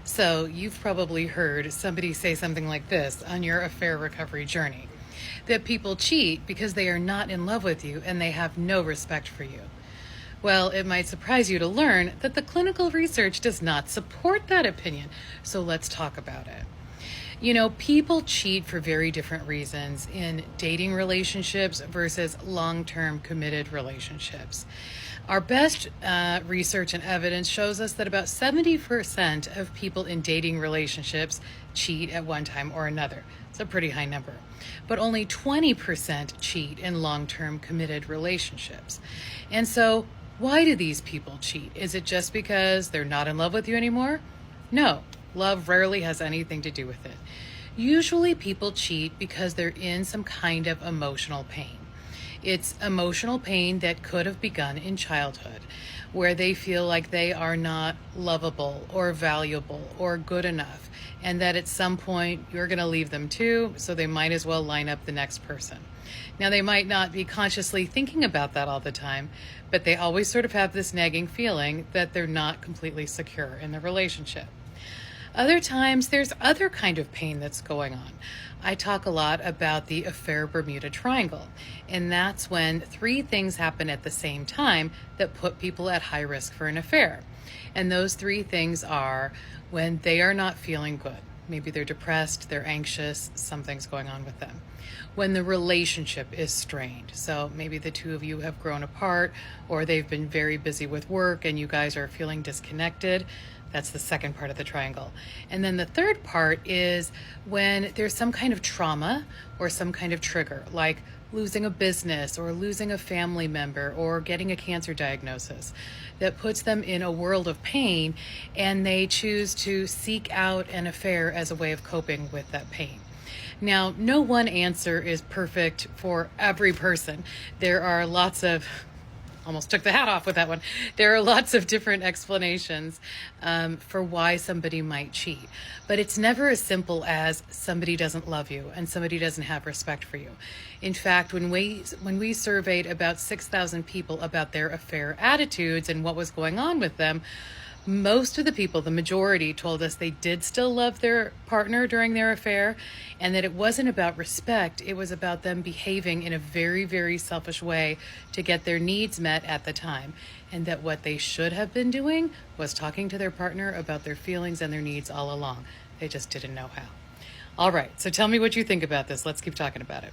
So you've probably heard somebody say something like this on your affair recovery journey, that people cheat because they are not in love with you and they have no respect for you. Well, it might surprise you to learn that the clinical research does not support that opinion. So let's talk about it. People cheat for very different reasons in dating relationships versus long-term committed relationships. Our best research and evidence shows us that about 70% of people in dating relationships cheat at one time or another. It's a pretty high number. But only 20% cheat in long-term committed relationships. And so, why do these people cheat? Is it just because they're not in love with you anymore? No, love rarely has anything to do with it. Usually people cheat because they're in some kind of emotional pain. It's emotional pain that could have begun in childhood, where they feel like they are not lovable or valuable or good enough, and that at some point you're going to leave them too, so they might as well line up the next person. Now, they might not be consciously thinking about that all the time, but they always sort of have this nagging feeling that they're not completely secure in the relationship. Other times, there's other kind of pain that's going on. I talk a lot about the affair Bermuda Triangle, and that's when three things happen at the same time that put people at high risk for an affair. And those three things are when they are not feeling good. Maybe they're depressed, they're anxious, something's going on with them. When the relationship is strained, so maybe the two of you have grown apart, or they've been very busy with work and you guys are feeling disconnected. That's the second part of the triangle. And then the third part is when there's some kind of trauma or some kind of trigger, like losing a business or losing a family member or getting a cancer diagnosis, that puts them in a world of pain, and they choose to seek out an affair as a way of coping with that pain. Now, no one answer is perfect for every person. There are lots of almost took the hat off with that one. There are lots of different explanations for why somebody might cheat, but it's never as simple as somebody doesn't love you and somebody doesn't have respect for you. In fact, when we surveyed about 6,000 people about their affair attitudes and what was going on with them, most of the people, the majority, told us they did still love their partner during their affair, and that it wasn't about respect, it was about them behaving in a very, very selfish way to get their needs met at the time, and that what they should have been doing was talking to their partner about their feelings and their needs all along. They just didn't know how. All right, so tell me what you think about this. Let's keep talking about it.